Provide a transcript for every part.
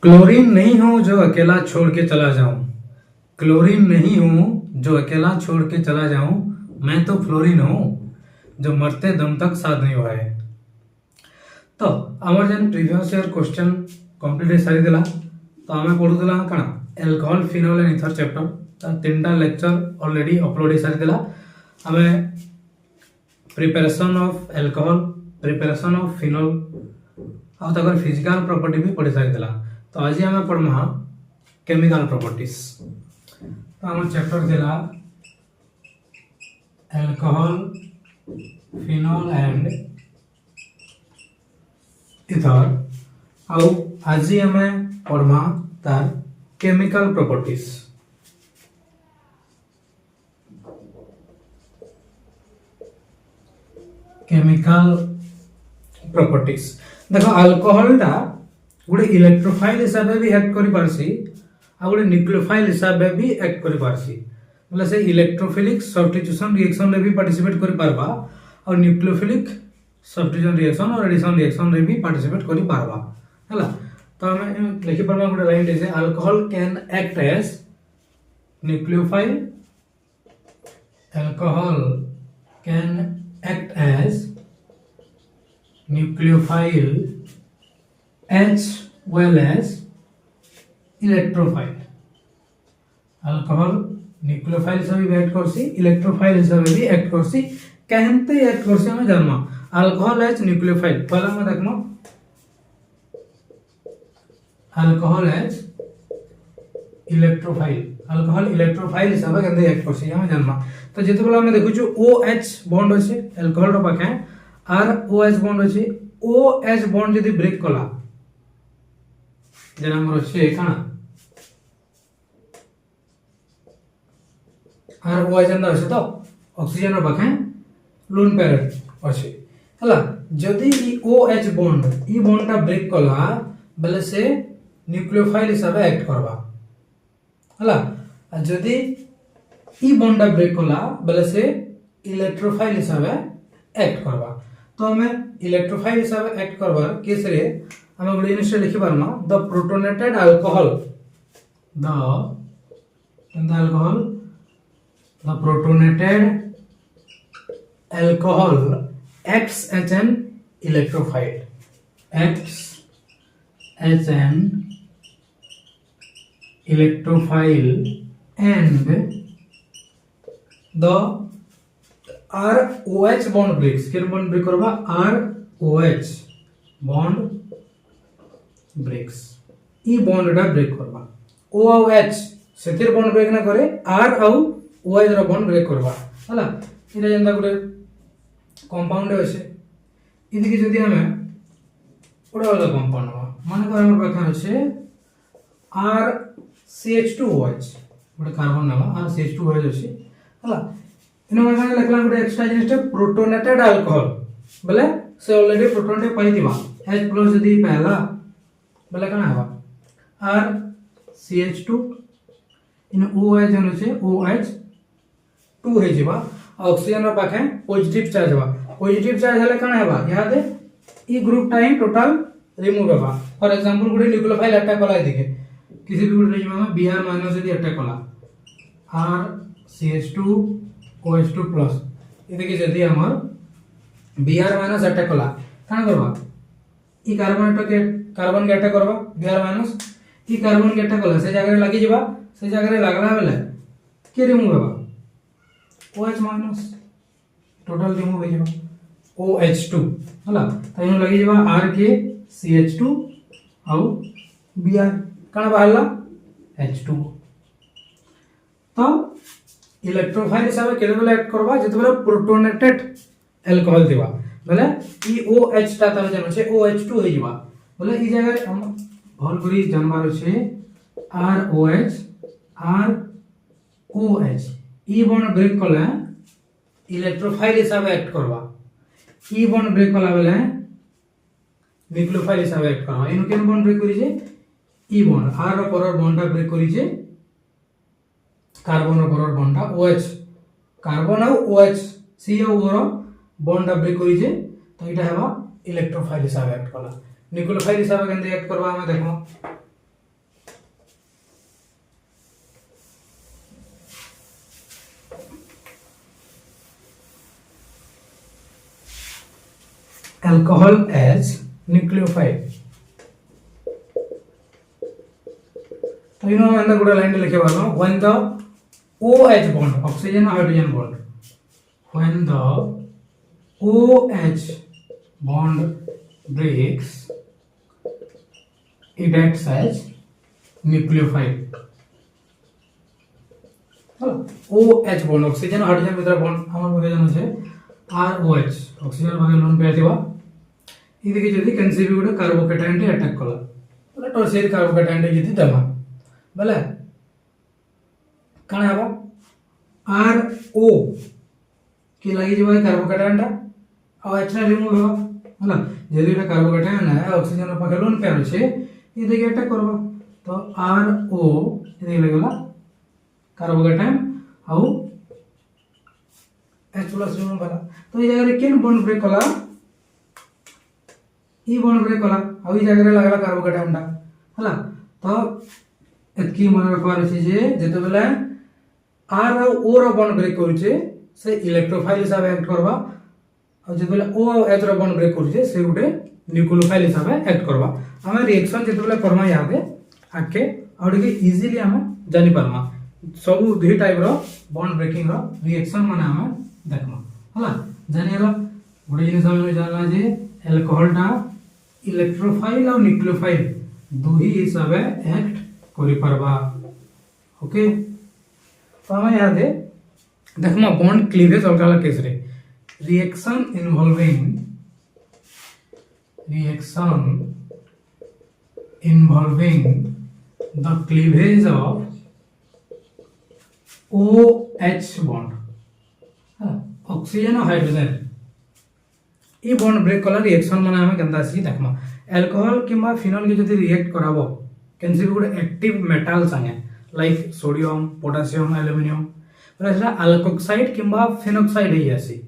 Chlorine नहीं हूं जो अकेला छोड़ के चला जाऊं। क्लोरीन नहीं हूं जो अकेला छोड़ के चला जाऊं। मैं तो फ्लोरीन हूं जो मरते दम तक साथ निभाए। तो आमर जेन प्रीवियस ईयर क्वेश्चन कंप्लीट सारी देला। तो आमे पढुतला कणा alcohol phenol and ether chapter ता तीनटा लेक्चर ऑलरेडी अपलोड सारी देला। आमे preparation of alcohol, preparation of phenol आ तकर फिजिकल प्रॉपर्टी भी पढ़ी सारी देला। तो आज आमे पढ़मा केमिकल प्रॉपर्टीज। तो आम चैप्टर देला अल्कोहल फिनोल एंड इथर आउ आज आमे पढ़मा तार केमिकल प्रॉपर्टीज। केमिकल प्रॉपर्टीज देखो अल्कोहल टा गोटे इलेक्ट्रोफाइल हिसाब से भी एक्ट करि पारसी आ गोटे न्यूक्लियोफाइल हिसाब से भी एक्ट करि पारसी। मतलब से इलेक्ट्रोफिलिक सब्स्टिट्यूशन रिएक्शन रे भी पार्टिसिपेट करि पारबा और न्यूक्लियोफिलिक सब्स्टिट्यूशन रिएक्शन और एडिशन रिएक्शन रे भी पार्टिसिपेट करि पारबा हला। तो हम लिखि पारबा गोटे लाइन जे alcohol can act as nucleophile, alcohol can act as nucleophile as well as electrophile। Alcohol nucleophile हिसाब भी एक्ट करसी, इलेक्ट्रोफाइल हिसाब भी एक्ट करसी। कहते एक्ट करसी हमें जानमा अल्कोहल एज न्यूक्लियोफाइल। पहला हम देखनो alcohol as electrophile. Alcohol electrophile हिसाब से कहते एक्ट करसी हमें जानमा। तो जेते बेला हम देखु छु OH बॉन्ड अछि अल्कोहल रो पाखे आर OH बॉन्ड अछि। OH बॉन्ड यदि ब्रेक कला जेना हमर अछि काना आर OH अंदर अछि तो ऑक्सीजन रो पाखे लोन पेयर अछि हला। जदि ई OH बॉन्ड ई बॉन्ड ता ब्रेक कला बले से न्यूक्लियोफाइल हिसाब से एक्ट करबा हला। जदि ई बॉन्ड ता ब्रेक कला बले से इलेक्ट्रोफाइल हिसाब से एक्ट करबा। तो हमें इलेक्ट्रोफाइल हिसाब से एक्ट करबार केस रे हमें गोटे जिनिस लिखि पारमा the protonated alcohol the protonated alcohol acts as an electrophile, acts as an electrophile and the ROH bond breaks। किन बॉन्ड ब्रेक करबा ROH बॉन्ड ब्रेक्स। ई बॉन्ड टा ब्रेक करबा O और H सेतिर बॉन्ड ब्रेक ना करे R और OH रो bond break करबा हला। इरा जेंदा गुटे कंपाउंड अछि इदि के जदि हमें ओडा वाला कंपाउंड माने को हमर पाखा अछि RCH2OH गोटे कार्बन नाम RCH2OH अछि हला। इनो माने लिखला गोटे एक्स्ट्रा जिनिस प्रोटोनेटेड अल्कोहल बोले से ऑलरेडी प्रोटॉन टे पाई दिबा H+ यदि पहला बोले कना हवा RCH2 इन OH जन छै OH2 हे जिबा ऑक्सीजन रो पाखे पॉजिटिव चार्ज हवा। पॉजिटिव चार्ज हले कना हवा याद ई ग्रुप टाइम टोटल रिमूव हवा। For example Gute nucleophile attack कला दिखे किसी भी गुटे रिमूव में Br- यदि अटैक कला RCH2 OH2+ इदि के जदि हमर Br- अटैक कला काना करबा ई कार्बन के अटैक करबा Br- ई कार्बन के अटैक कला से जगह लागी जिबा से जगह लागला बेले के रिमूव हवा OH- टोटल रिमूव हो जिबा OH2 हला। त इन लगी जिबा R के CH2 आउ Br काना बाहरला H2। तो इलेक्ट्रोफाइल हिसाब से केले बेले एक्ट करबा जते बेले प्रोटोनेटेड अल्कोहल दिबा बोले ई OH ता तार जन छै OH2 हे जिबा बोले ई जगह हम भल करी जानबार छै ROH ROH ई बॉन्ड ब्रेक कला इलेक्ट्रोफाइल हिसाब से एक्ट करबा। ई बॉन्ड ब्रेक कला बेले न्यूक्लियोफाइल हिसाब से एक्ट करबा। इनु केन बॉन्ड ब्रेक करी जे ई बॉन्ड R रो पर बॉन्ड ता ब्रेक करी जे कार्बन रो पर बॉन्ड ता OH कार्बन और OH C और O रो बॉन्ड ता ब्रेक करी जे तो इटा हेबा इलेक्ट्रोफाइल हिसाब से एक्ट कला। न्यूक्लियोफाइल हिसाब से केन एक्ट करबा हम देखो alcohol as nucleophile. तो इन अंदर गुड लाइन लिखे वाला when the OH bond oxygen hydrogen bond when the OH bond breaks it acts as nucleophile. OH bond oxygen hydrogen ভিতরে bond আমার ভাগে জানা আছে ROH oxygen ভাগে লোন পেয়েছিবা ಇದಕ್ಕೆ যদি ಕನ್ಸಿವಿ ಕೂಡ ಕಾರ್ಬೋಕೇಟೈನ್ ಅಟ್ಯಾಕ್ ಕলা বলে ಟರ್ಸಿಯರಿ ಕಾರ್ಬೋಕೇಟೈನ್ যদি ದಮ বলে কাଣା হবা RO কি লাগি যাবে ಕಾರ್ಬೋಕೇಟೈನ್ ଆଉ H ଟା ରିମୁଭ ହେବ ହେଲା ଯଦି এটা ಕಾರ್ಬೋಕೇಟೈನ್ है ऑक्सीजन पाखे लोन पे আছে ಇದಕ್ಕೆ ಅಟ್ಯಾಕ್ করবা तो RO ಇದಕ್ಕೆ লাগला कार्बोकेटाइन आउ H+ ರಿಮೂವ್ ಕला तो ಈ ಜಾಗରେ केन बॉन्ड ब्रेक कला ई बॉन्ड ब्रेक कला आउ ई ಜಾಗରେ लागला कार्बोकेटाइन टा हला तो एतकी मन रखबार अछि जे जते बेले R और O रो बॉन्ड ब्रेक करूचे से इलेक्ट्रोफाइल हिसाब एक्ट करबा और जते बेले O और H रो बॉन्ड ब्रेक करूचे से गुटे न्यूक्लियोफाइल हिसाब एक्ट करबा हमें रिएक्शन जते बेले करमा यादे आके और के इजीली हम जानि पारमा सब दुई टाइप रो बॉन्ड ब्रेकिंग रो रिएक्शन माने हम देखमा हला जानिला गोटे जिनिस हम जानला जे अल्कोहल टा इलेक्ट्रोफाइल और न्यूक्लियोफाइल दुही हिसाबे एक्ट करि परबा ओके तो हम याद है देखमा बॉन्ड क्लीवेज अलग अलग केस रे reaction involving the cleavage of OH bond oxygen और हाइड्रोजन ई बॉन्ड ब्रेक कला रिएक्शन माने हम केनता सी देखमा अल्कोहल किबा फिनॉल के जदी रिएक्ट कराबो कैन से गुड एक्टिव मेटल संगे लाइक सोडियम पोटेशियम एल्युमिनियम मतलब अल्कोक्साइड किबा फेनोक्साइड हे आसी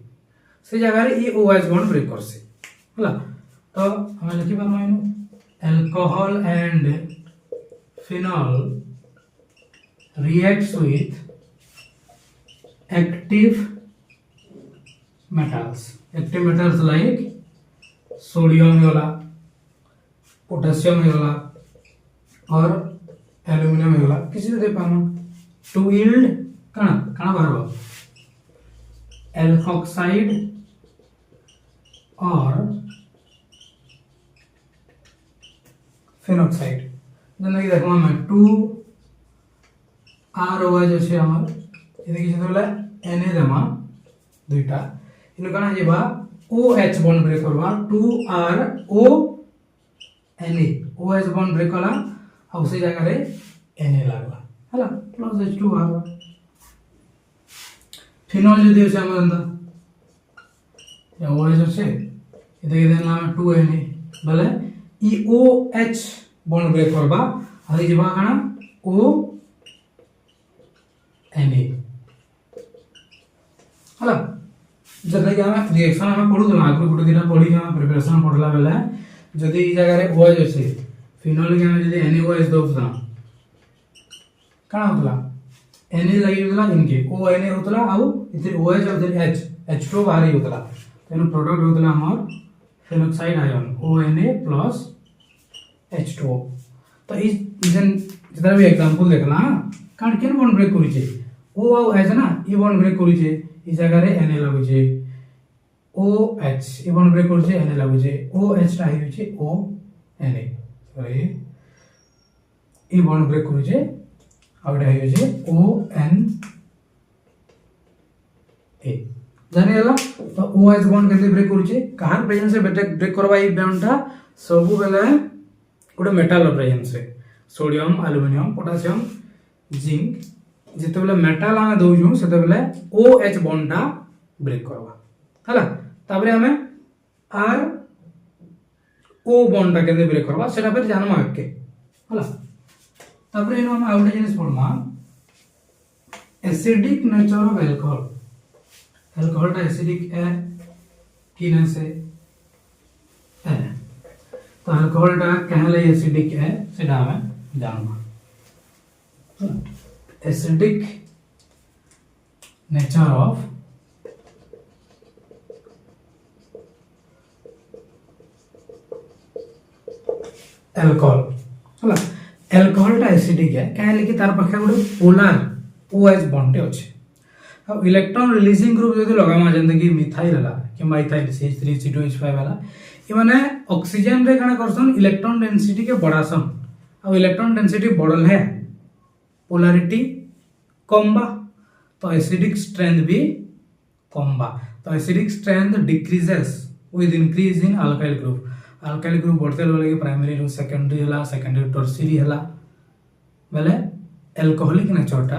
से जगह रे ई OH बॉन्ड ब्रेक करसे हला तो हम लिखि बार माइनो alcohol and phenol reacts with active metals like sodium होला पोटेशियम होला और एल्युमिनियम होला किसी दे पामा टू यील्ड कणा बाहर एल्कोक्साइड और फेनोक्साइड जने कि देखमा मैं 2 ROH আছে আমার এদিকে যেতে বলে Na দেমা দুইটা ইনো কানা যেবা OH বন্ড ব্রেক করবা 2RO Na OH bond break কলা আর সেই জায়গায় Na লাগলা হলা প্লাস H2R ফিনল যদি আছে আমার अंदर या OH আছে এদিকে দিলাম 2Na বলে ই OH বন্ড ব্রেক করবা আর যেবা কানা O Na हला जब कि हम रिएक्शन हम पढु दला आगु गुटे दिन पढि हम प्रिपरेशन पढला बेला जदी ई जगह रे OH अछि फिनॉल के हम जदी NaOH दोसना काना होतला Na लागि होतला इनके ONA होतला आउ इधर OH और इधर H2 बाहर होतला तेनु प्रोडक्ट होतला हमर phenoxide ion ONA plus H2O तो ई जन जितना भी एग्जांपल देखला कान केन बॉन्ड ब्रेक करि छै O और H ना ई बॉन्ड ब्रेक करि छै ई जगह रे Na लागु छै OH ई बॉन्ड ब्रेक करि छै Na लागु छै OH टा होइ छै ONA सॉरी ई बॉन्ड ब्रेक करि छै आउट होइ छै ONA जानिला तो OH बॉन्ड केते ब्रेक करि छै कहार प्रेजेंस से ब्रेक करबा ई बॉन्ड टा सब बेले गोटे मेटल प्रेजेंस से सोडियम एल्युमिनियम पोटेशियम जिंक जिते बेले मेटल आमे दउजु सेते बेले OH बॉन्ड टा ब्रेक करबा हला ताबरे हमें R O बॉन्ड टा केते ब्रेक करबा सेटा पर जानमा के हला ताबरे हम आउट जिनिस पढमा acidic nature of alcohol alcohol टा एसिडिक है किने से है तो अल्कोहल टा कहले एसिडिक है सेटा हमें जानमा acidic nature of अल्कोहल हला अल्कोहल टा एसिडिक है काहे कि तार पाखे गोटे पोलर OH बॉन्ड अच्छे आ इलेक्ट्रॉन रिलीजिंग ग्रुप जदि लगामा जेंते कि मिथाइल हला कि मिथाइल CH3CO2H5 हला इ माने ऑक्सीजन रे काना करसन इलेक्ट्रॉन डेंसिटी के बढ़ासन आ इलेक्ट्रॉन डेंसिटी बढ़ल है पोलैरिटी कम बा तो एसिडिक स्ट्रेंथ भी कम बा तो acidic strength decreases with increase in alkyl group बढ़ते लगे प्राइमरी रू सेकेंडरी हला सेकेंडरी टर्शियरी हला बेले एल्कोहलिक नेचरटा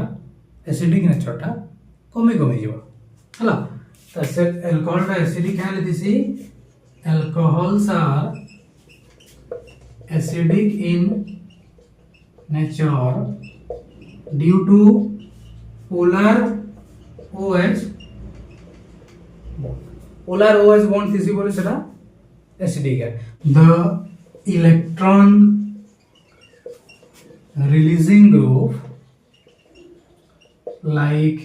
एसिडिक नेचरटा कमी जीव हला तो एल्कोहल टा एसिडिक है दिसी alcohols are acidic in nature due to polar OH bond थीसी बोले सेटा एसिडिक है the electron releasing group like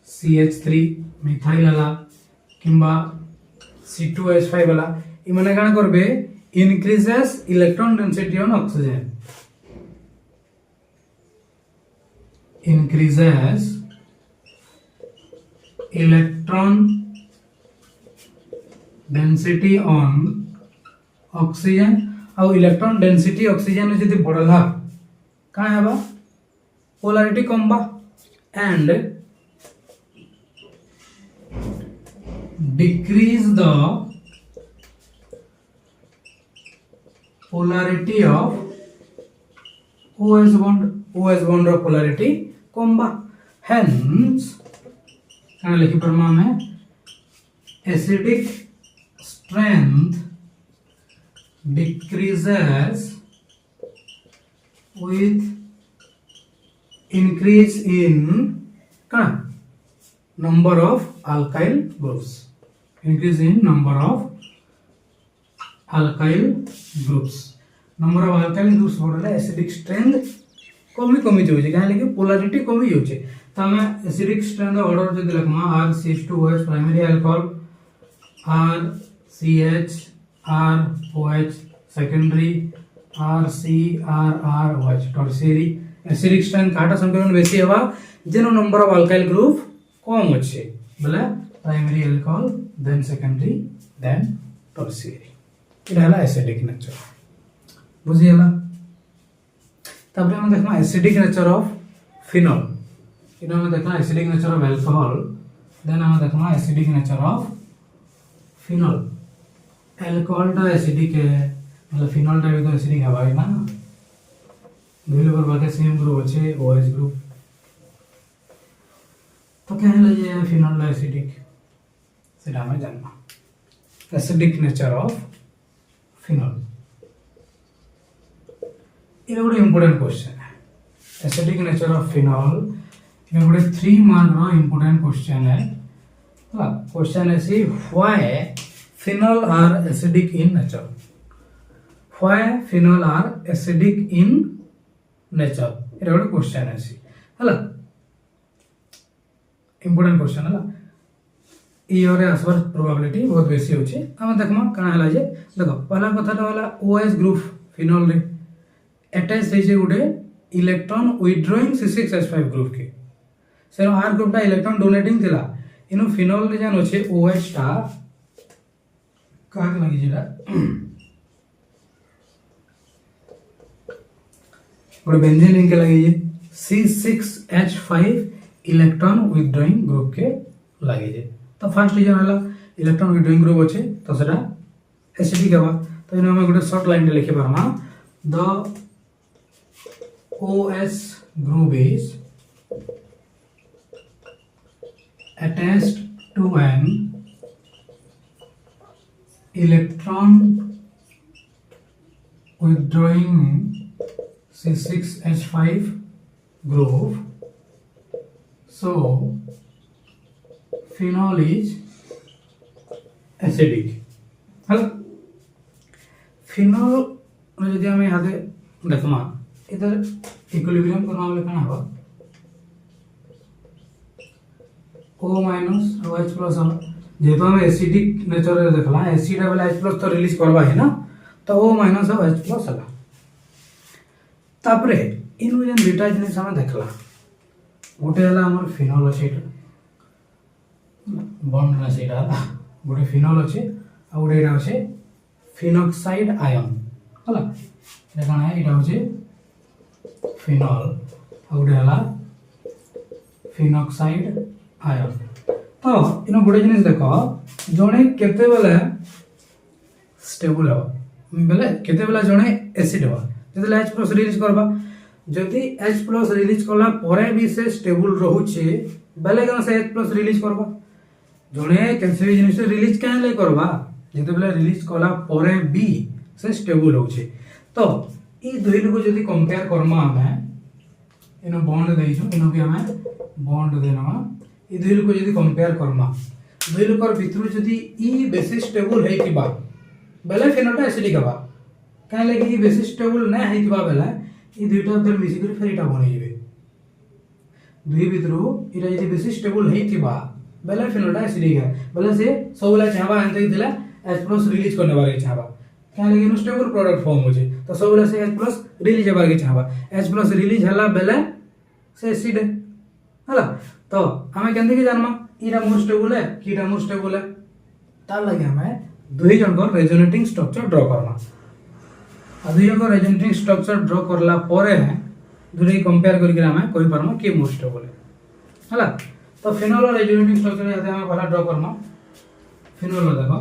CH3 methyl हला किंबा C2H5 हला इ माने काना करबे increases electron density on oxygen increases electron density on oxygen और इलेक्ट्रॉन डेंसिटी ऑक्सीजन जदि बढ़ला का हेबा पोलैरिटी कम बा and decrease the polarity of OH bond रो पोलैरिटी कम बा हेंस का लिखि परमा में acidic strength decreases with increase in number of alkyl groups number of alkyl groups बढ़ले एसिडिक स्ट्रेंथ कमी जाउछे काहे कि पोलैरिटी कमी जाउछे त हमें एसिडिक स्ट्रेंथ ऑर्डर जदि लिखमा RCH2OH primary alcohol RCH ROH secondary RCRROH tertiary acidic strength काटा संख्या बेसी हेबा जेनो नंबर ऑफ अल्काइल ग्रुप कम अच्छे बोले primary alcohol then secondary then tertiary इटा हला एसिडिक नेचर बुझियला तबरे हम देखमा एसिडिक नेचर ऑफ फिनॉल इटा हम देखना acidic nature of alcohol then हम देखना acidic nature of phenol alcohol टा एसिडिक है मतलब फिनॉल टा भी तो एसिडिक है भाई ना दुई पर बाकी सेम ग्रुप अच्छे OH ग्रुप तो क्या है ये फिनॉल टा एसिडिक सेटा हमें जानना एसिडिक नेचर ऑफ फिनॉल ये गोटे इंपोर्टेंट क्वेश्चन है एसिडिक नेचर ऑफ फिनॉल ये गोटे 3 मार्क रो इंपोर्टेंट क्वेश्चन है क्वेश्चन है सी why phenol are acidic in nature why phenol are acidic in nature এটা ଗୋଟେ क्वेश्चन আছে হলা इंपोर्टेंट क्वेश्चन हला ई ओरे आसवर प्रोबेबिलिटी बहुत बेसी होची हम देखमा काना हला जे देखो पहला कथाटा हला OH ग्रुप फिनॉल रे अटैच है जे गुडे इलेक्ट्रॉन विथड्रॉइंग C6H5 ग्रुप के सेनो R ग्रुप टा इलेक्ट्रॉन डोनेटिंग थिला इनो फिनॉल रे जान होचे OH टा काग लगी जेला और बेंजीन लिंक लगी जे C6H5 इलेक्ट्रॉन विथड्रॉइंग ग्रुप के लगी जे तो फर्स्ट रीजन हला इलेक्ट्रॉन विथड्रॉइंग ग्रुप अछि तो सेटा एसिडिक हेबा तो इनो हम गोटे शॉर्ट लाइन लिखि परमा the OS group is attached to an electron withdrawing C6H5 group so phenol is acidic हल phenol यदि हम यहाँ से देखमा इधर इक्विलिब्रियम करना वाले कहाँ है O माइनस और H प्लस हम जेतो हम एसिडिक नेचर रे देखला एसिड वाला H प्लस तो रिलीज करबा है ना तो O माइनस और H प्लस हला तापरे इनु जेन दुटा जिनिस हम देखला गोटे हला हमर फिनोल अछि एटा बॉन्ड ना सेटा गोटे फिनोल अछि आ गोटे एटा अछि फिनॉक्साइड आयन हला एटा काना है एटा अछि फिनोल आ गोटे हला फिनॉक्साइड आयन तो इनो गोटे जिनिस देखो जणे केते बेले स्टेबल हो बेले केते बेला जणे एसिड हो जदि H+ रिलीज करबा जदि H+ रिलीज करला परे भी से स्टेबल रहउछे बेले कन से H+ रिलीज करबा जणे कैसे जिनिस रिलीज काहे ले करबा जदि बेले रिलीज करला परे भी से स्टेबल होउछे तो ई दुई को जदि कंपेयर करमा हमें इनो बॉन्ड देइछु इनो भी हमें बॉन्ड देनवा ई दुई को जदि कंपेयर करमा दुई लोकर भितरु जदि ई बेसी स्टेबल हेतिबा बेले फिनोटा एसिडिक हवा काहे लगे ई बेसी स्टेबल नै हेतिबा बेले ई दुईटा फिर मिसी कर फिर इटा बनि जेबे दुई भितरु इटा जदि बेसी स्टेबल हेतिबा बेले फिनोटा एसिडिक है बेले से सबला चाहबा अंते दिला H+ रिलीज करने बारे चाहबा काहे लगे इनो स्टेबल प्रोडक्ट फॉर्म होजे तो सबला से H+ रिलीज हेबा के चाहबा H+ रिलीज हला बेले से एसिड हला तो हमें केंदे के जानमा इरा मोर स्टेबल है कीटा मोर स्टेबल है तार लगे हमें दुई जन को रेजोनेटिंग स्ट्रक्चर ड्रा करना आ दुई जन को रेजोनेटिंग स्ट्रक्चर ड्रा करला परे दुई कंपेयर करके हमें कोई परम के मोर स्टेबल है हला तो फिनोल और रेजोनेटिंग स्ट्रक्चर यदि हमें पहला ड्रा करना फिनोल देखो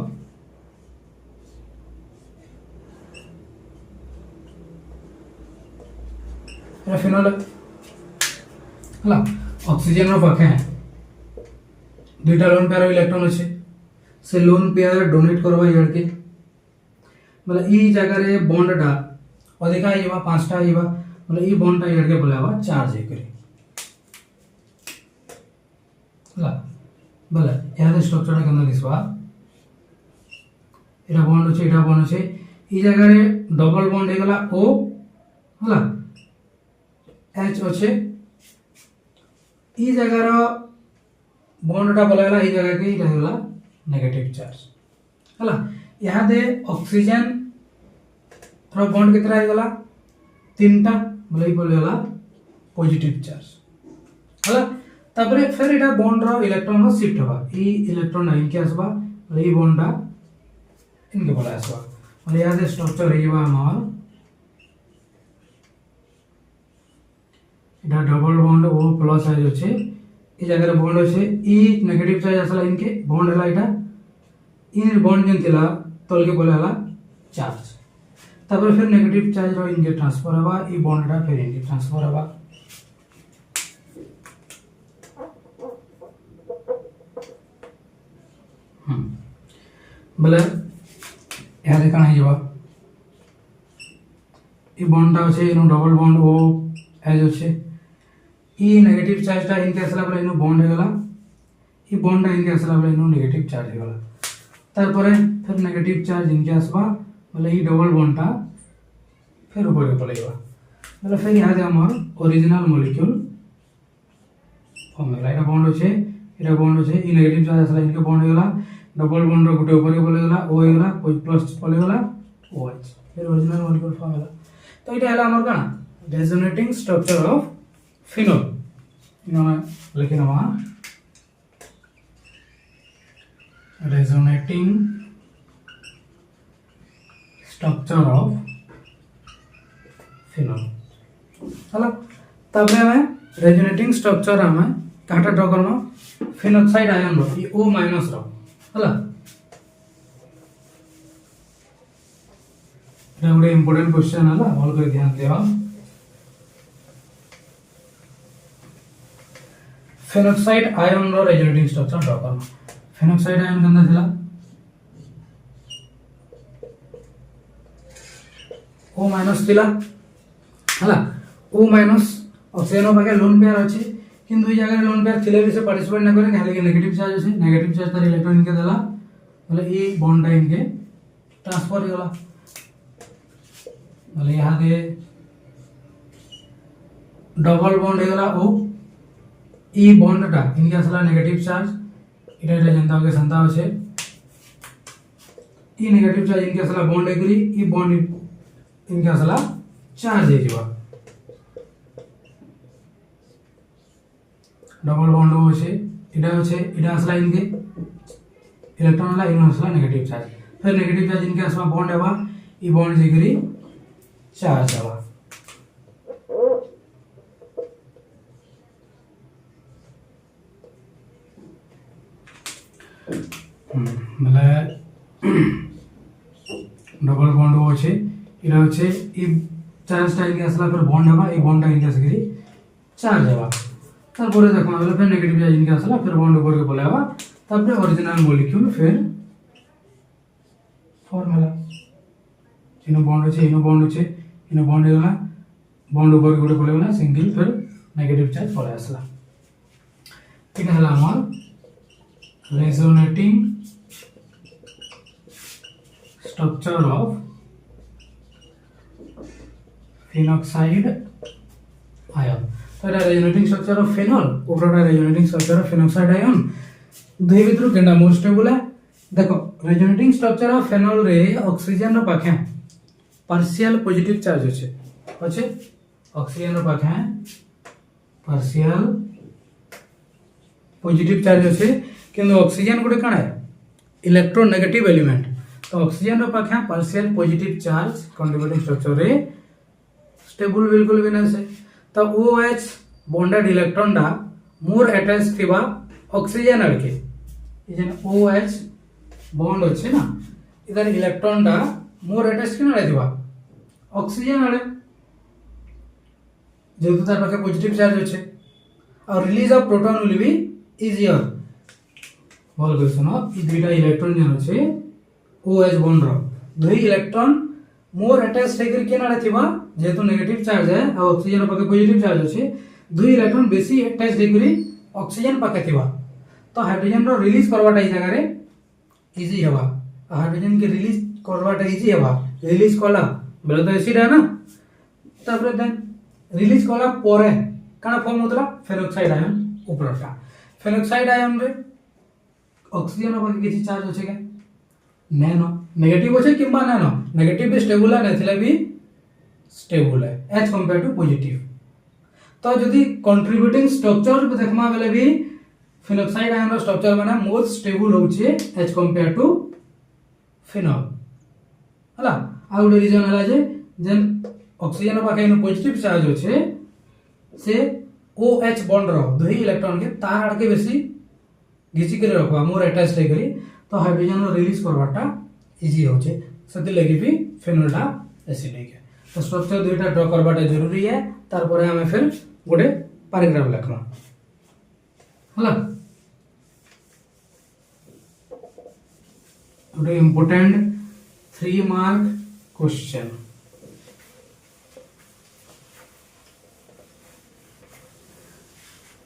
फिनोल हला ऑक्सीजन रो पाखे दुईटा लोन पेयर इलेक्ट्रॉन अछि से लोन पेयर डोनेट करबा यार के मतलब ई जगह रे बॉन्ड टा अधिका आइबा पांचटा आइबा मतलब ई बॉन्ड टा यार के बोलावा चार्ज हे करे हला बोले यार स्ट्रक्चर टा केना दिसबा एटा बॉन्ड अछि ई जगह रे डबल बॉन्ड हे गला O हला H अछि ई जगह रो बॉन्ड टा बोलाला ई जगह के इटा होला नेगेटिव चार्ज हला यहाँ दे ऑक्सीजन रो बॉन्ड कितना है गला तीनटा बोले बोलेला पॉजिटिव चार्ज हला तबरे फिर इटा बॉन्ड रो इलेक्ट्रॉन रो शिफ्ट होबा ई इलेक्ट्रॉन इनके आसबा बोले ई बॉन्ड टा इनके बोला आसबा बोले यहाँ दे स्ट्रक्चर हेबा हमर इटा डबल बॉन्ड O+ है जो छे ई जगह बॉन्ड अछि ई नेगेटिव चार्ज असला इनके बॉन्ड हला इटा इन बॉन्ड जन थिला तल के बोले हला चार्ज तबरे फिर नेगेटिव चार्ज रो इनके ट्रांसफर हवा ई बॉन्ड टा फिर इनके ट्रांसफर हवा बोले यहाँ देखा नहीं जवा ई बॉन्ड टा अछि इनो डबल बॉन्ड O एज अछि ई नेगेटिव चार्ज टा इनके असला बोले इनो बॉन्ड हे गला ई बॉन्ड टा इनके असला बोले इनो नेगेटिव चार्ज हे गला तारपरे फिर नेगेटिव चार्ज इनके आसबा बोले ई डबल बॉन्ड टा फिर ऊपर पलेबा बोले फिर यहाँ दे हमर ओरिजिनल मॉलिक्यूल फॉर्म होला एटा बॉन्ड अछि ई नेगेटिव चार्ज असला इनके बॉन्ड हे गला डबल बॉन्ड रो गुटे ऊपर बोले गला O हे गला प्लस बोले गला OH फिर ओरिजिनल मॉलिक्यूल फॉर्म होला तो इटा हला हमर काना रेजोनेटिंग स्ट्रक्चर ऑफ फिनोल इनो लिखिन हवा रेजोनेटिंग स्ट्रक्चर ऑफ फिनोल हला तबे हमें रेजोनेटिंग स्ट्रक्चर हमें काटा ड्रा करनो फिनॉक्साइड आयन रो ई O- रो हला एटा ଗୋଟେ इंपोर्टेंट क्वेश्चन हला भल कर ध्यान देबा फिनॉक्साइड आयन रो रेजोनेटिंग स्ट्रक्चर ड्रा करना फिनॉक्साइड आयन कंदा थिला O- थिला हला O- ऑक्सीजन पाके लोन पेयर अछि किंतु ई जगह लोन पेयर थिले भी से पार्टिसिपेट न करे खाली नेगेटिव चार्ज अछि नेगेटिव चार्ज तार इलेक्ट्रॉन इनके देला बोले ई बॉन्ड टा इनके ट्रांसफर हो गला बोले यहाँ दे डबल बॉन्ड हो गला O ई बॉन्ड टा इनके असला नेगेटिव चार्ज इटा जनता के संता होछे ई नेगेटिव चार्ज इनके असला बॉन्ड एग्री ई बॉन्ड इनके असला चार्ज हे जीवा डबल बॉन्ड होचे इटा आसला इनके इलेक्ट्रॉन वाला इन आसला नेगेटिव चार्ज फिर नेगेटिव चार्ज इनके आसवा बॉन्ड हेबा ई बॉन्ड जिगरी चार्ज हेबा মানে डबल बॉन्ड होचे इटा होचे ई चार्जटा इनके आसला फिर बॉन्ड हेबा ई बॉन्डटा इनके जिगरी चार्ज हेबा तारपरे देखो आबे फिर नेगेटिव चार्ज इनके आसला फिर बॉन्ड ऊपर के पलावा तारपरे ओरिजिनल मॉलिक्यूल फिर फॉर्मूला इनो बॉन्ड होचे इनो बॉन्ड हेला बॉन्ड ऊपर के गोटे पलावा सिंगल फिर नेगेटिव चार्ज पळे आसला ठीक है हमार resonating structure of phenoxide ion तो এটা रेजोनेटिंग स्ट्रक्चर ऑफ फेनॉल ऊपरटा resonating structure of phenoxide ion दुई भितर केनटा मोर स्टेबल है देखो रेजोनेटिंग स्ट्रक्चर ऑफ फेनॉल रे ऑक्सीजन रो पाखे पार्शियल पॉजिटिव चार्ज होचे ऑक्सीजन रो पाखे पार्शियल पॉजिटिव चार्ज होचे किंतु ऑक्सीजन गोटे कण है इलेक्ट्रोनेगेटिव एलिमेंट तो ऑक्सीजन रो पाखे partial positive charge contributing structure रे स्टेबल बिल्कुल भी नहीं से तो OH बॉन्डेड इलेक्ट्रॉन डा मोर अटैच थिबा ऑक्सीजन अड़के इजन OH बॉन्ड होचे ना इधर इलेक्ट्रॉन डा मोर अटैच किन अड़े थिबा ऑक्सीजन अड़े जेतु तार पाखे पॉजिटिव चार्ज होचे और release of proton will be easier बोल गयो सुनो ई दुईटा इलेक्ट्रॉन जन होचे OH बॉन्ड रो दुई इलेक्ट्रॉन मोर अटैच हेकर केन अड़े थिबा जेतु नेगेटिव चार्ज है और ऑक्सीजन पाखे पॉजिटिव चार्ज होचे दुई इलेक्ट्रॉन बेसी अटैच हेकरी ऑक्सीजन पाखे थिबा तो हाइड्रोजन रो रिलीज करवाटा ई जगह रे इजी हेबा हाइड्रोजन के रिलीज करवाटा इजी हेबा रिलीज कला बोले तो एसिड है ना तापर देन रिलीज कला परे काना फॉर्म होतला फेनॉक्साइड आयन ऊपरटा फेनॉक्साइड आयन रे ऑक्सीजन पाखे किछि चार्ज होचे के नैनो नेगेटिव होचे किंबा नैनो नेगेटिव भी स्टेबल है नथिले भी स्टेबल है एज कंपेयर टू पॉजिटिव तो जदी कंट्रीब्यूटिंग स्ट्रक्चर पे देखमा बेले भी फिनॉक्साइड आयन रो स्ट्रक्चर माने मोर स्टेबल होचे एज कंपेयर टू फिनॉल हला आ गुड रीजन हला जे जेन ऑक्सीजन पाखे इन पॉजिटिव चार्ज होचे से OH बॉन्ड रो दुई इलेक्ट्रॉन के तार आड़ के बेसी घिची के रखवा मोर अटैच ले करी तो हाइड्रोजन रो रिलीज करवाटा इजी होचे सति लगी भी फेनोलटा एसिडिक है तो स्ट्रक्चर दुईटा ड्रा करवाटा जरूरी है तार परे हमें फिर गोटे पैराग्राफ लिखमा हला गोटे इंपोर्टेंट 3 मार्क क्वेश्चन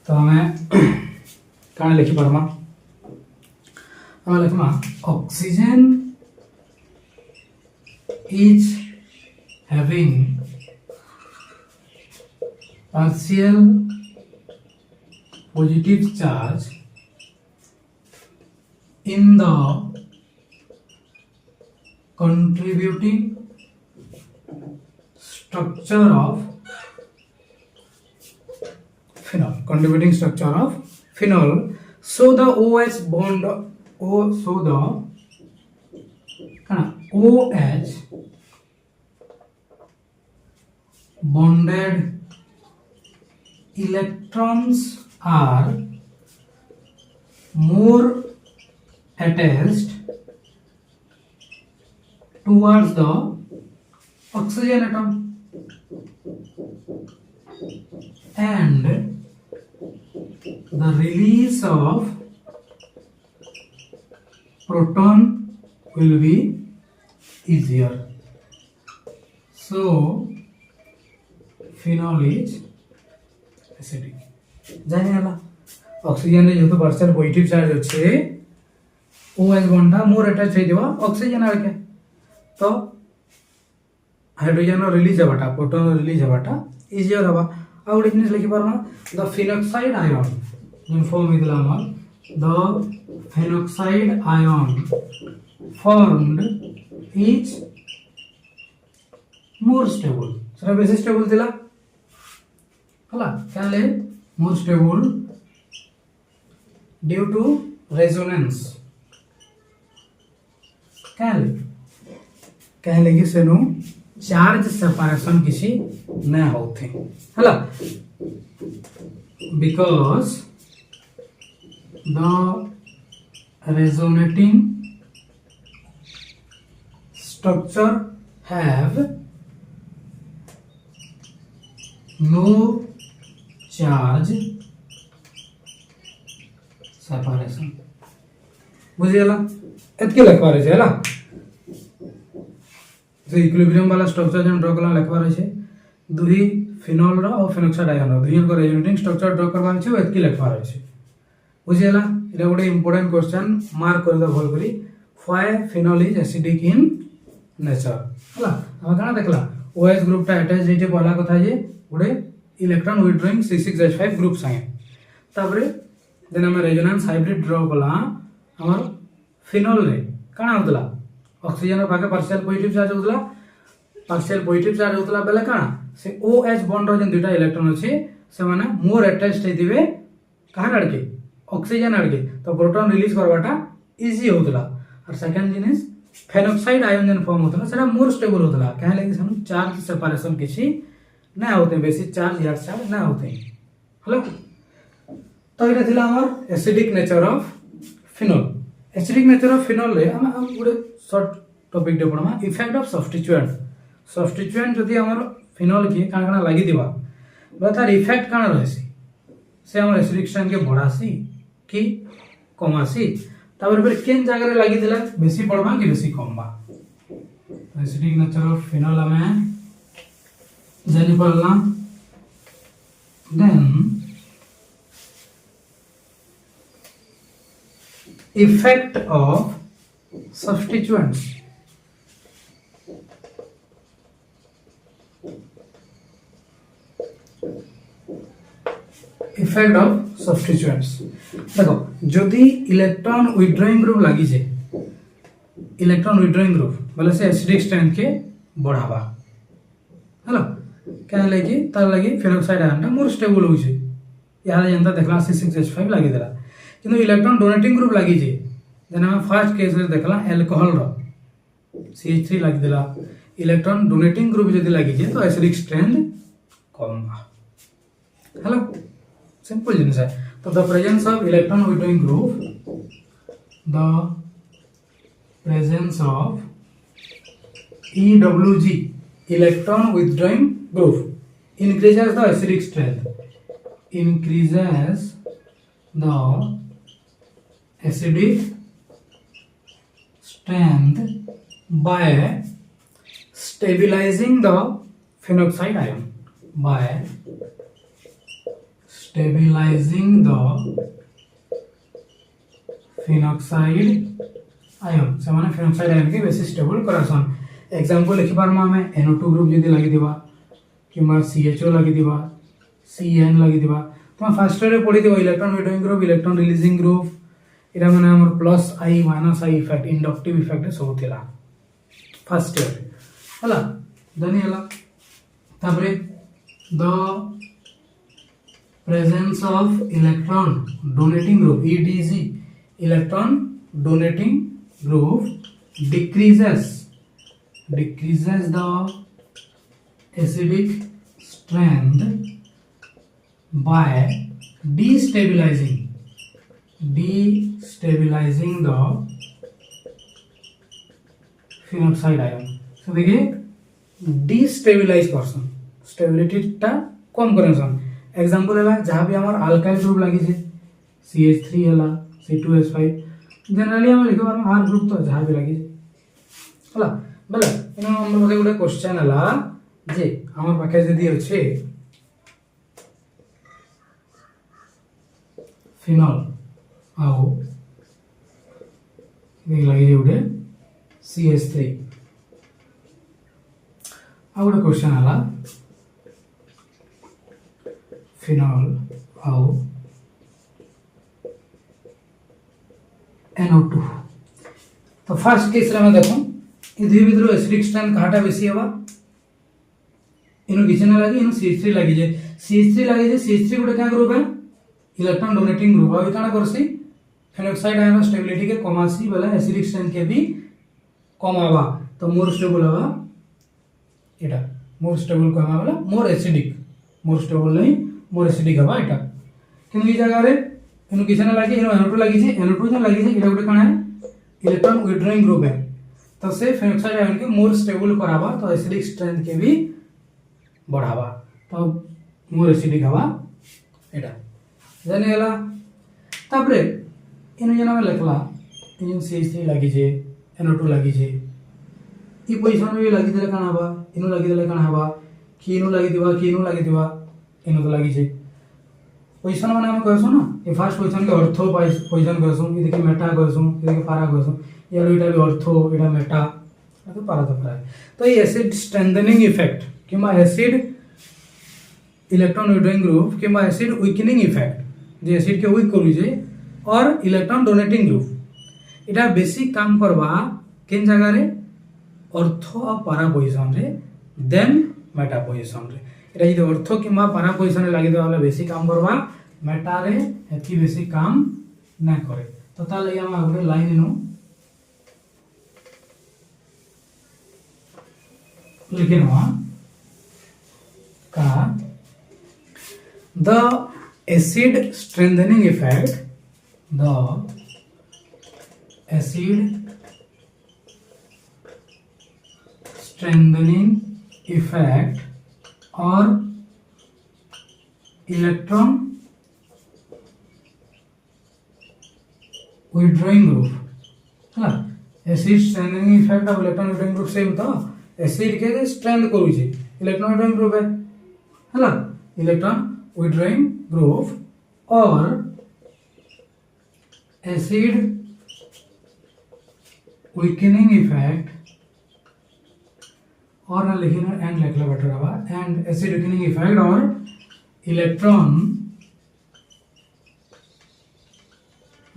तो हमें कहाँ लिखी परमा हमें लिखमा oxygen is having partial positive charge in the contributing structure of phenol so the OH bond OH bonded electrons are more attached towards the oxygen atom and the release of proton will be easier. So phenol is acidic जाने वाला oxygen रे जो partial positive charge होचे OH bond मोर attach हे दिवा oxygen आके तो हाइड्रोजन रिलीज हेबाटा प्रोटॉन रिलीज हेबाटा इजियर हबा आ गुड जिनिस लिखि परना the phenoxide ion in form इदला हमर the phenoxide ion formed is more stable सरा बेसी स्टेबल दिला हला क्या ले more stable due to resonance कहे लगी सेनु चार्ज सेपरेशन किसी न होते हला because the resonating structure have no charge separation बुझिएला एतके लिखवा रहे है जो इक्विलिब्रियम वाला स्ट्रक्चर जन ड्रा करला लिखवा रहे दुही फिनोल रो और फिनोक्साइड आयन रो दुही को रेजोनेटिंग स्ट्रक्चर ड्रा करवा रहे एतके लिखवा रहे बुझिएला এটা ଗୋଟେ ইম্পর্টেন্ট কোশ্চেন মার্ক করে দাও ভাল করি why phenol is acidic in nature হলা আমরা কানা দেখলা OH গ্রুপটা অ্যাটাচ যেতে বলা কথা যে গোটে ইলেকট্রন উইথড্রয়িং C6H5 গ্রুপ সাথে তারপরে দেন আমরা রেজোনেন্স হাইব্রিড ড্র কলা আমার ফিনল রে কানা হতলা অক্সিজেন পাকে পার্শিয়াল পজিটিভ চার্জ হতলা বেলে কানা সে OH বন্ড র যে দুইটা ইলেকট্রন আছে সে মানে মোর অ্যাটাচড হইতিবে কাহার আড়কে ऑक्सीजन आड़के तो प्रोटॉन रिलीज करवाटा इजी होतला और सेकंड जिनिस फेनोक्साइड आयन जन फॉर्म होतला सेटा मोर स्टेबल होतला कहे लगे सनु चार्ज सेपरेशन किछि ना होते बेसी चार्ज या चार्ज ना होते हेलो तो एटा थिला हमर acidic nature of phenol acidic nature of phenol रे हम गुडे शॉर्ट टॉपिक दे पडमा इफेक्ट ऑफ सब्स्टिट्यूएंट जदी हमर फिनोल के काना लागि दिबा तार इफेक्ट काना रहसी से हमर एसिडिक स्ट्रेंथ के बढ़ासी कि कमासी तापर फिर केन जगह रे लागि दिला बेसी पड़बा कि बेसी कमबा एसिडिक नेचर ऑफ फिनोल में जानि पड़ला then effect of substituents effect of substituents देखो जदि इलेक्ट्रॉन विथड्रॉइंग ग्रुप लागि जे इलेक्ट्रॉन विथड्रॉइंग ग्रुप बोले से एसिडिक स्ट्रेंथ के बढ़ावा हेलो क्या लगी तार लगी फेनोक्साइड आयन मोर स्टेबल हो जे यार जनता देखला C6H5 लागि देला किंतु इलेक्ट्रॉन डोनेटिंग ग्रुप लागि जे जेना हम फर्स्ट केस रे देखला अल्कोहल रो CH3 लागि देला इलेक्ट्रॉन डोनेटिंग ग्रुप जदि लागि जे तो एसिडिक स्ट्रेंथ कम बा हेलो सिंपल जिनिस है तो the presence of electron withdrawing group EWG electron withdrawing group increases the acidic strength by stabilizing the phenoxide ion से माने फेनोक्साइड आयन के बेसी स्टेबल करासन एग्जांपल लिखि पारमा हमें NO2 ग्रुप जदी लागि दिबा किमा CHO लागि दिबा CN लागि दिबा तो फर्स्ट रे पढि दिबा electron withdrawing group electron releasing group इरा माने हमर plus I minus I effect inductive effect सब थिला फर्स्ट ईयर हला दनी हला तापरे the presence of electron donating group EDG electron donating group decreases the acidic strength by destabilizing the phenoxide ion so देखिए destabilize करसन स्टेबिलिटी टा कम करसन example है जहां भी हमार अल्काइल ग्रुप लागि जे CH3 हला C2H5 जनरली हम लिखो बार R ग्रुप तो जहां भी लागि हला बले इन हम मते गुडे क्वेश्चन हला जे हमर पाखे जदी अछि फिनोल आओ ये लागि जे गुडे CH3 आ गुडे क्वेश्चन हला फिनोल आओ NO2 तो फर्स्ट केस रे मैं देखो इ दुई भितर एसिडिक स्ट्रेंथ काटा बेसी हवा इनु किछ न लागि इनु CH3 लागि जे CH3 लागि जे CH3 गुटे का ग्रुप है इलेक्ट्रॉन डोनेटिंग ग्रुप आ काना करसी फेनोक्साइड आयन स्टेबिलिटी के कमासी बेले एसिडिक स्ट्रेंथ के भी कमावा तो मोर स्टेबल हवा एटा मोर स्टेबल कमा बेले मोर स्टेबल नहीं मोर एसिडिक हवा एटा किन की जगह रे इनु किछ ना लागी इनु NO2 लागी जे NO2 जो लागी जे एटा गुटे काना है इलेक्ट्रॉन विथड्रॉइंग ग्रुप है तो से फेनोक्साइड आयन के मोर स्टेबल करावा तो एसिडिक स्ट्रेंथ के भी बढ़ावा तो मोर एसिडिक हवा एटा जाने गला तापरे इनु जना में लिखला इन CH3 लागी जे NO2 लागी जे ई पोजीशन में लागी देले काना हवा इनु लागी देले काना हवा कि इनु लागी दिवा इनु तो लागी जे पोजीशन माने हम कहसु ना ये फर्स्ट पोजीशन के ऑर्थो पोजीशन कहसु ये देखि मेटा कहसु ये देखि पारा कहसु या एटा भी ऑर्थो एटा मेटा तो पारा तो पारा तो ये एसिड स्ट्रेंथनिंग इफेक्ट किमा एसिड इलेक्ट्रॉन विथड्रॉइंग ग्रुप किमा एसिड वीकनिंग इफेक्ट जे एसिड के वीक करू जे और इलेक्ट्रॉन डोनेटिंग ग्रुप एटा बेसिक काम करबा किन जगह रे ऑर्थो और पारा पोजीशन रे देन मेटा पोजीशन रे एटा यदि ऑर्थो किमा पारा पोजीशन रे लागि देबा बेसी काम करबा मेटा रे एति बेसी काम ना करे तो ता लई हम आगुडे लाइन नु लिखिनवा का the acid strengthening effect or electron withdrawing group हाँ acid strengthening effect of electron withdrawing group same तो acid के strength करू छी electron withdrawing group है हला electron withdrawing group or acid weakening effect और ना लिखिना एंड लिखला बेटर हवा एंड एसिड weakening effect और इलेक्ट्रॉन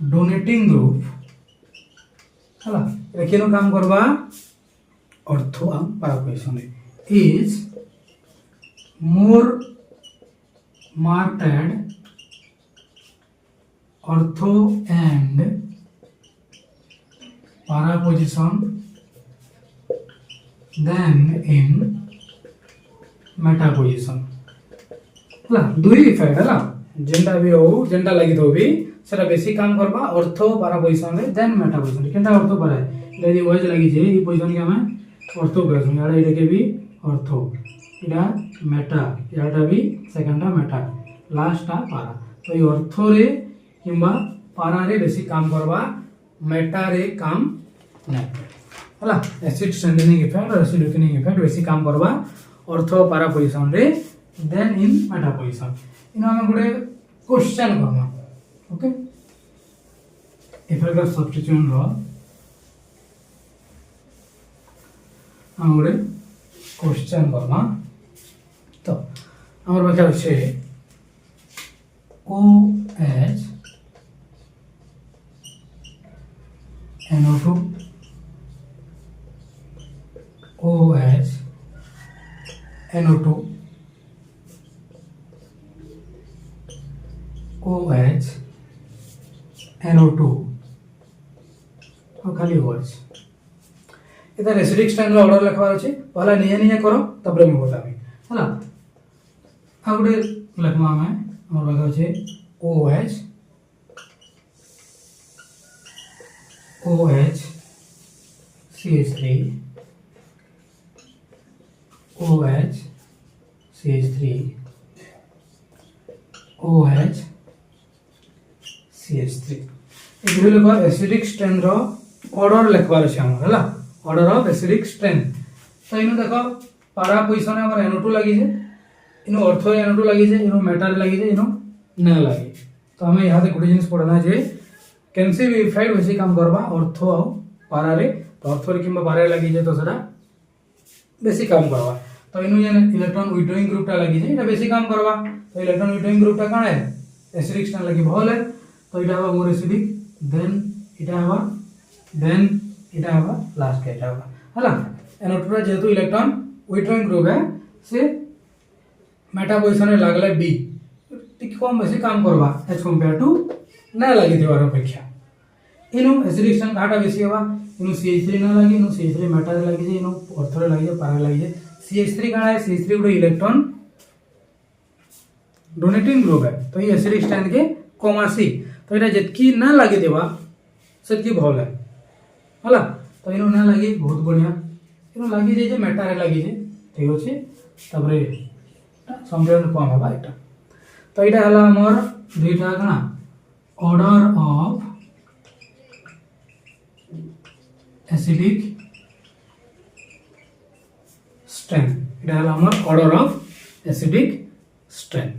डोनेटिंग ग्रुप हला एकेनो काम करबा ऑर्थो आ पारा position is more marked ortho and para position than in meta position ला दुई इफेक्ट हला जेंडा भी हो जेंडा लागि तो भी सेटा बेसी काम करबा ऑर्थो पारा पोजीशन रे देन मेटा पोजीशन केनटा ऑर्थो पारा यदि वॉइस लागि जे ई पोजीशन के हमें ऑर्थो कहसु याडा एटा के भी ऑर्थो इडा मेटा याडा भी सेकंडा मेटा लास्ट आ पारा तो ये ऑर्थो रे किंबा पारा रे बेसी काम करबा मेटा रे काम नै हला एसिड स्ट्रेंथनिंग इफेक्ट और एसिड वीकनिंग इफेक्ट बेसी काम करबा ऑर्थो पारा पोजीशन रे देन इन मेटा पोजीशन इनो हम गुडे क्वेश्चन करबा ओके इफेक्ट ऑफ सब्स्टिट्यूशन रो हम गुडे क्वेश्चन करबा तो हमर बाकी আছে OH NO2 OH NO2 OH NO2 और खाली OH इधर एसिडिक स्ट्रेन रो ऑर्डर लिखवार अछि पहला निये निये करो तब रे मैं बताबी हला आ गुडे लिखमा में हमर बाकी अछि OH OH CH3 OH CH3 OH CH3 ए लिखो एसिडिक स्ट्रेन रो ऑर्डर लिखवार अछि हमर हला ऑर्डर ऑफ एसिडिक स्ट्रेन तो इनु देखो पारा पोजीशन हमर NO2 लागि जे इनु ऑर्थो NO2 लागि जे इनु मेटल लागि जे इनु न लागि तो हमें यहां से गुड जिनिस पढ़ना जे कैंसी भी इफेक्ट वैसे काम करबा ऑर्थो और पारा रे तो ऑर्थो रे किंबा पारा लागि जे तो सदा बेसी काम करबा तो इनु जे इलेक्ट्रॉन विथड्रॉइंग ग्रुप टा लागि जे एटा बेसी काम करबा तो इलेक्ट्रॉन विथड्रॉइंग ग्रुप टा काने एसिडिक स्ट्रेन लागि भल है तो इटा हवा मोर एसिडिक देन इटा हवा देन इटा हवा लास्ट के इटा हवा हला NO2 रा जेतु इलेक्ट्रॉन विथड्रॉइंग ग्रुप है से मेटा पोजीशन रे लागले B टिक कम बेसी काम करबा एज कंपेयर टू ना लागि देवार अपेक्षा इनु एसिडिक स्ट्रेंथ काटा बेसी होबा इनु CH3 ना लागी इनु CH3 मेटार लागी जे इनु ऑर्थो लागी जे पारा लागी जे CH3 काना है CH3 गुडे इलेक्ट्रॉन डोनेटिंग ग्रुप है तो ये एसिडिक स्ट्रेंथ के कमासी तो इटा जेतकी ना लागी देबा सेतकी भल है होला तो इनु ना लागी बहुत बढ़िया इनु लागी जे मेटार लागी जे ठीक अछि तबरे सम्मेलन कम होगा एटा तो एटा हला हमर दुईटा कना ऑर्डर ऑफ एसिडिक स्ट्रेंथ एटा हला हमर ऑर्डर ऑफ एसिडिक स्ट्रेंथ।